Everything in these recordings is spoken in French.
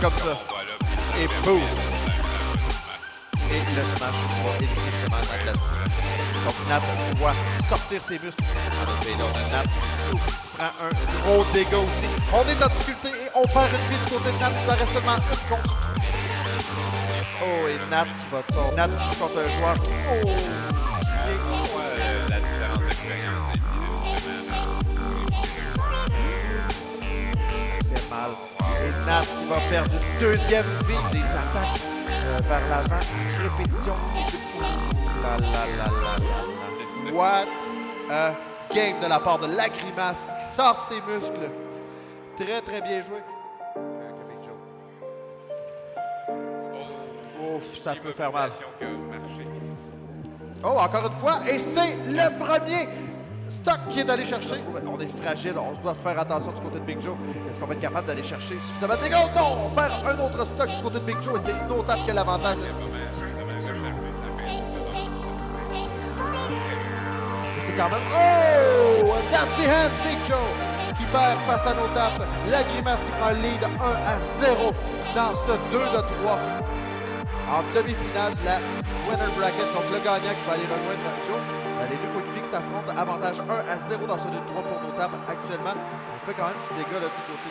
comme ça. Et boum! Et le smash va éliminer justement Nat là-dessus. Donc Nat doit sortir ses muscles. En effet, là, Nat qui prend un gros dégât aussi. On est en difficulté et on perd une vie du côté de Nat. Ça reste seulement une contre. Oh, et Nat qui va tomber. Nat contre un joueur qui... Oh! La différence d'expérience Ça fait mal. Et Nat qui va perdre une deuxième vie des attaques vers l'avant. Répétition. La la la la la. What a game de la part de la grimace qui sort ses muscles. Très très bien joué. Ouf, ça peut faire mal. Oh, encore une fois, et c'est le premier stock qui est allé chercher. On est fragile, on doit faire attention du côté de Big Joe. Est-ce qu'on va être capable d'aller chercher suffisamment de dégâts? Non, on perd un autre stock du côté de Big Joe et c'est notable que l'avantage. C'est quand même... Oh! Un nasty hand, Big Joe qui perd face à notable. La grimace qui prend le lead 1-0 dans ce 2-3. En demi-finale de la winner bracket, donc le gagnant qui va aller rejoindre Joe. Les deux coéquipiers qui s'affrontent, avantage 1-0 dans ce 2-3 pour notable actuellement. On fait quand même du dégât là, du côté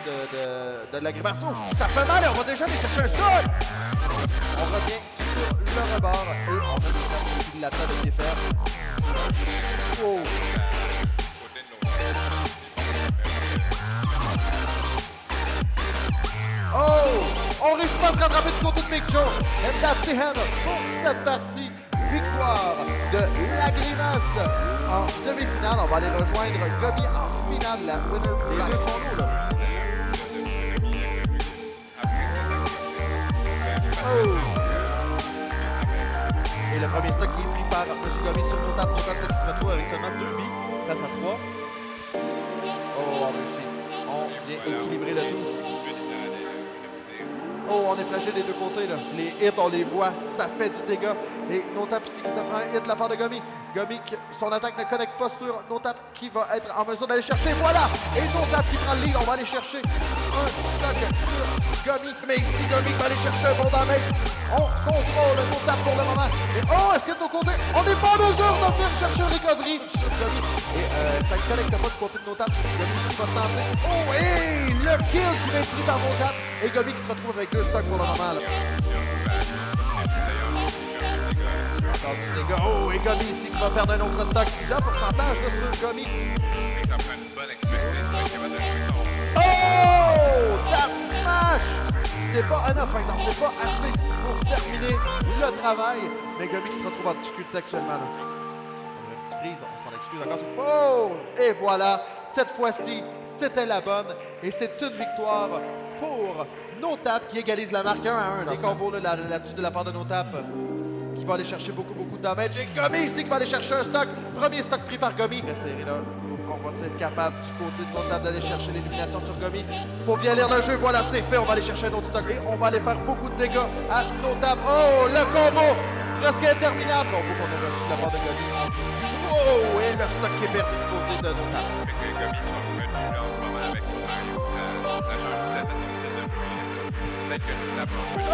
de la grimace. Oh, ça fait mal, on va déjà aller chercher un sol! On revient sur le rebord et on va chercher la table de pied ferme. Oh! Oh! On réussit pas à se rattraper du côté de Big Joe. And that's the hand pour cette partie. Victoire de la grimace en demi-finale. On va aller rejoindre Gobi en finale de la winner. Les deux sont lourds, là. Oh! Et le premier stock qui est pris par M. Gobi sur nos tables. Donc, qui se retrouve avec seulement 2 billes face à 3. Oh, on réussit. On vient équilibrer le tout. Oh, on est flashé des deux côtés, là. Les hits, on les voit, ça fait du dégât. Et Notap ici qui se prend un hit de la part de Gomi. Gomi, son attaque ne connecte pas sur Notap qui va être en mesure d'aller chercher. Voilà! Et Notap qui prend le lead, on va aller chercher un stock sur Gomi. Mais ici, Gomi va aller chercher un bon damage. On contrôle Notap pour le moment. Et oh, est-ce que de nos côtés, on n'est pas en mesure de venir chercher un recovery sur Gomi. Et ça ne connecte pas du côté de Notap. Gomi qui va tenter. Oh, et le kill qui va être pris par Notap. Et Gomi qui se retrouve avec 2 stocks pour le moment, là. Encore du dégât. Oh, et Gomi ici qui va perdre un autre stock. Là, pourcentage là, sur Gomi. Oh! Tap smash! C'est pas enough, par exemple. C'est pas assez pour terminer le travail. Mais Gomi qui se retrouve en difficulté actuellement, là. Un petit freeze, on s'en excuse encore une fois. Oh! Et voilà! Cette fois-ci, c'était la bonne. Et c'est une victoire pour Notap qui égalise la marque 1-1. Les combos là-dessus de la part de Notap qui va aller chercher beaucoup de damage. Et Gomi ici qui va aller chercher un stock. Premier stock pris par Gomi. Serré là. On va être capable du côté de Notap d'aller chercher l'élimination sur Gomi. Faut bien lire le jeu. Voilà, c'est fait. On va aller chercher un autre stock et on va aller faire beaucoup de dégâts à Notap. Oh, le combo presque interminable. On faut qu'on ait reçu de la part de Gomi. Oh, et le stock qui est perdu du côté de Notap. Oh!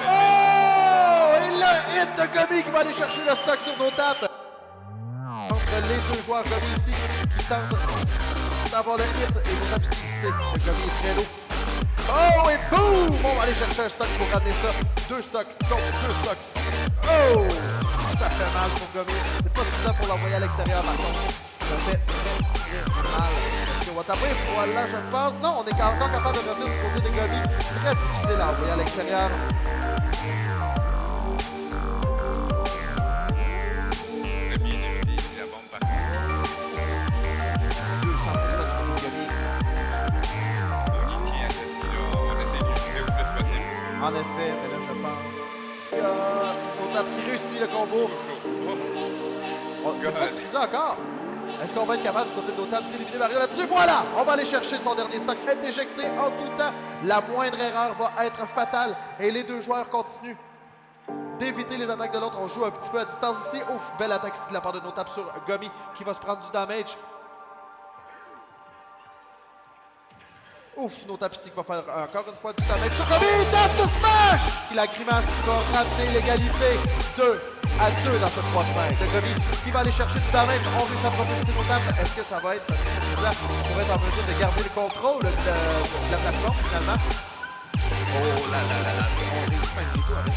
Oh! Et le hit de Gomi qui va aller chercher le stock sur Notap. Entre les deux joueurs, Gomi ici qui tente d'avoir le hit et Notap ici c'est que Gomi est très lourd. Oh! Et boum! On va aller chercher un stock pour ramener ça. 2 stocks contre 2 stocks. Oh! Ça fait mal pour Gomi. C'est pas suffisant pour l'envoyer à l'extérieur par contre. Ça fait très mal. Est-ce qu'on va taper? Voilà, je pense. Non, on est encore capable de revenir du côté de Gomi. Très difficile à envoyer à l'extérieur. En effet, mais là, je pense qu'on a réussi le combo. C'est pas suffisant encore. Est-ce qu'on va être capable, du côté de Notap, d'éliminer Mario là-dessus? Voilà! On va aller chercher son dernier stock. Est éjecté en tout temps. La moindre erreur va être fatale. Et les deux joueurs continuent d'éviter les attaques de l'autre. On joue un petit peu à distance ici. Ouf, belle attaque ici de la part de Notap sur Gomi qui va se prendre du damage. Ouf, Notapistique va faire encore une fois du damage. Tsurugomi, tape de smash! Puis la grimace qui va ramener l'égalité 2 à 2 dans ce 3-5. Tsurugomi qui va aller chercher du damage. On veut sa propulser Notap. Est-ce que ça va être suffisant pour être en mesure de garder le contrôle de la plateforme finalement? Oh là là là là, on réussit malgré tout avec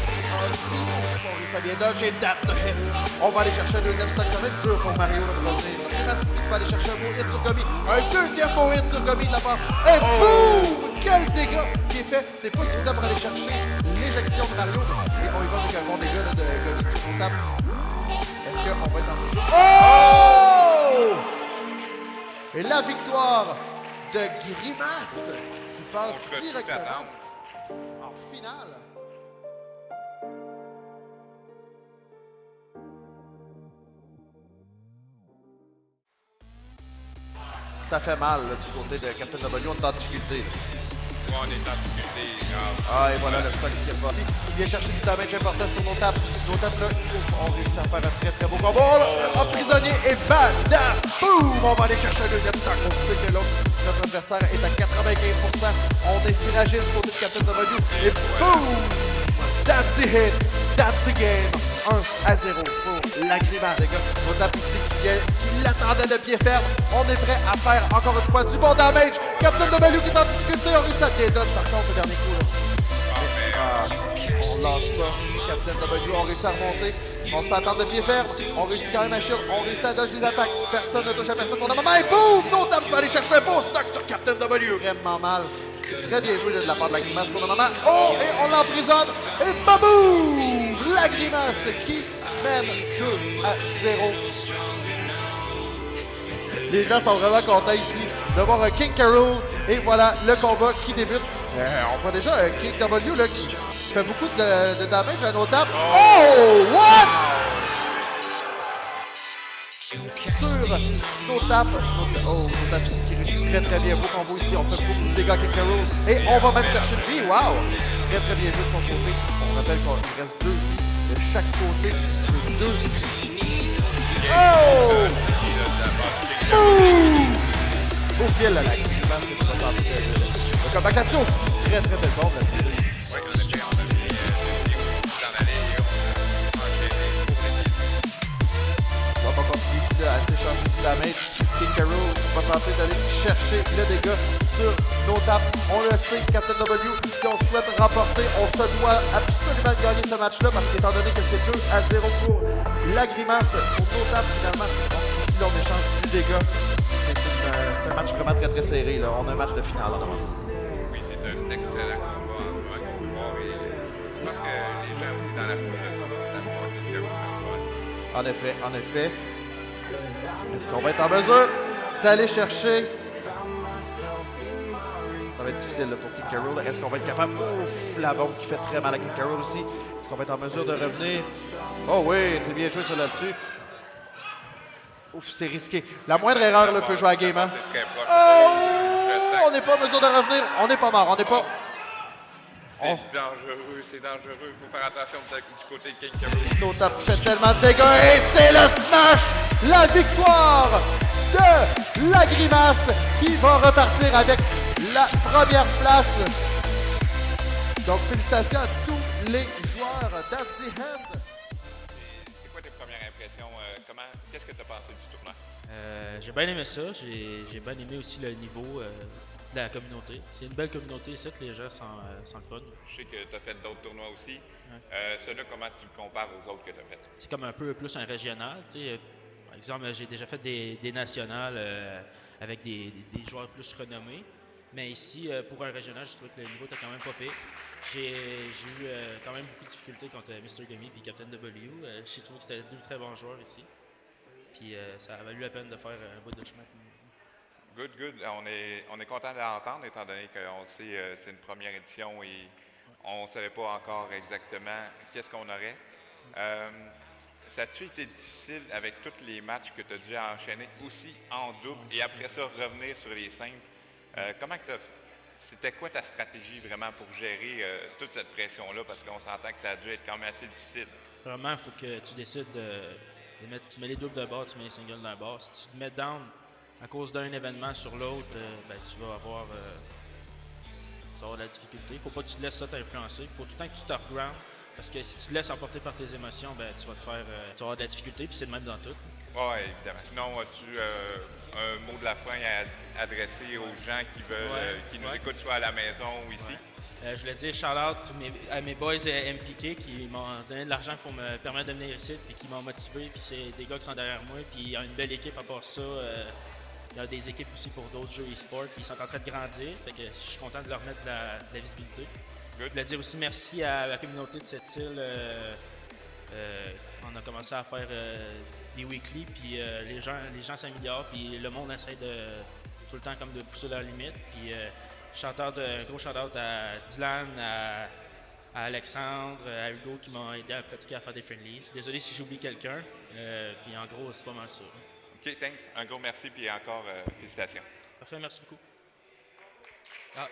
ça vient dodge et that's the hit. On va aller chercher un deuxième stock, ça va être dur pour Mario de revenir. Grimastic va aller chercher un beau hit sur Gomi, un deuxième beau hit sur Gomi de la part. Et boum! Quel dégât qui est fait! C'est pas suffisant pour aller chercher l'éjection de Mario. Et on y va avec un bon dégât de Gomi sur son table. Est-ce qu'on va être en mesure? Oh! Et la victoire de Grimace qui passe directement en finale. Ça fait mal là, du côté de Captain W, on est en difficulté. Ouais, on est en difficulté, grave. Ah, et voilà le stock qui est pas. Il vient chercher du damage important sur nos tapes. Nos tapes là, on réussit à faire un très très beau combat. Oh, emprisonné et badass! Boum! On va aller chercher un deuxième stock. On sait que l'autre, notre adversaire est à 95%. On est fragile du côté de Captain W. Et boum! That's the hit! That's the game! 1-0 pour la grimace, les gars. Nos tapes ici qui l'attendait de pied ferme. On est prêt à faire encore une fois du bon damage. Captain W qui est en difficulté, on réussit à bien dodge par contre le dernier coup là. On lâche pas. Captain W, on réussit à remonter. On se fait attendre de pied ferme. On réussit quand même à shield. On réussit à dodge les attaques. Personne ne touche à personne. On a moment et boum! Notap va aller chercher un beau stock sur Captain W. Vraiment mal. Très bien joué de la part de la grimace pour le moment. Oh! Et on l'emprisonne. Et baboum! La grimace qui mène 2 à 0. Les gens sont vraiment contents ici de voir un King Carol. Et voilà le combat qui débute. On voit déjà un King W là, qui fait beaucoup de damage à nos tables. Oh! What? Sur nos tapes. Oh, nos tapes ici qui réussit très très bien. Beau combo ici. On fait beaucoup de dégâts à King Carol. Et on va même chercher une vie. Wow! Très très bien joué de son côté. On rappelle qu'il reste 2 vies de chaque côté. 2. Oh! Boum! Au fil, la grimace, c'est pas tant le comeback à tout. Très très belle bombe là-dessus. Ouais, on a bien, on a bien s'en aller et on a enchaîné. On va continuer ici à s'échanger du damage. King Carol va tenter d'aller chercher le dégât sur nos tapes. On le sait, Captain W, si on souhaite remporter, on se doit absolument gagner ce match-là parce qu'étant donné que c'est 2 à 0 pour la grimace, pour nos tapes finalement, donc ici là, on échange du dégât. C'est un match vraiment très très serré. Là. On a un match de finale en avant. Oui, c'est un excellent combat en ce moment qu'on peut voir et je pense que les gens aussi dans la foule sont tellement de vous. En effet, en effet. Est-ce qu'on va être en mesure d'aller chercher? Ça va être difficile là, pour King Carol. Est-ce qu'on va être capable? Ouf, la bombe qui fait très mal à King Carol aussi. Est-ce qu'on va être en mesure de revenir? Oh oui, c'est bien joué ça là-dessus. Ouf, c'est risqué. La moindre erreur là, peut jouer à la game. Hein? Oh! On n'est pas en mesure de revenir. On n'est pas mort. On n'est pas. C'est dangereux. Il faut faire attention du côté de King Carol. Notap fait tellement de dégâts et c'est le smash! La victoire de la grimace qui va repartir avec la première place. Donc félicitations à tous les joueurs d'Azzy Hand. C'est quoi tes premières impressions? Qu'est-ce que tu as pensé du tournoi? J'ai bien aimé ça. J'ai bien aimé aussi le niveau de la communauté. C'est une belle communauté ici, que les gens sont le fun. Je sais que tu as fait d'autres tournois aussi. Ouais. Celui-là, comment tu le compares aux autres que tu as fait? C'est comme un peu plus un régional. Par exemple, j'ai déjà fait des nationales avec des joueurs plus renommés. Mais ici, pour un régional, je trouvais que le niveau était quand même pas pire. J'ai eu quand même beaucoup de difficultés contre Mr. Gummy et Captain W. J'ai trouvé que c'était 2 très bons joueurs ici. Puis ça a valu la peine de faire un bout de chemin. Good, good. On est content de l'entendre, étant donné qu'on sait c'est une première édition et on ne savait pas encore exactement qu'est-ce qu'on aurait. Ça a-tu été difficile avec tous les matchs que tu as déjà enchaînés aussi en double et après ça revenir sur les simples? C'était quoi ta stratégie vraiment pour gérer toute cette pression-là? Parce qu'on s'entend que ça a dû être quand même assez difficile. Vraiment, il faut que tu décides de mettre. Tu mets les doubles de bord, tu mets les singles de bord. Si tu te mets down à cause d'un événement sur l'autre, tu vas avoir avoir de la difficulté. Faut pas que tu te laisses ça t'influencer. Faut tout le temps que tu te regroundes. Parce que si tu te laisses emporter par tes émotions, ben tu vas tu vas avoir de la difficulté, puis c'est le même dans tout. Oui, évidemment. Sinon, as-tu un mot de la fin à adresser aux gens qui veulent, qui nous écoutent soit à la maison ou ici? Je voulais dire shout-out à mes boys MPK qui m'ont donné de l'argent pour me permettre de venir ici, puis qui m'ont motivé, puis c'est des gars qui sont derrière moi, puis il y a une belle équipe à part ça. Il y a des équipes aussi pour d'autres jeux e-sport, puis ils sont en train de grandir, fait que je suis content de leur mettre de la visibilité. Good. Je voulais dire aussi merci à la communauté de cette île. On a commencé à faire des weekly, puis les gens s'améliorent, puis le monde essaie de tout le temps comme de pousser leurs limites. Puis un gros shout-out à Dylan, à Alexandre, à Hugo qui m'ont aidé à pratiquer à faire des friendlies. Désolé si j'oublie quelqu'un, puis en gros c'est pas mal ça. OK, thanks. Un gros merci, puis encore félicitations. Parfait, merci beaucoup. Ah.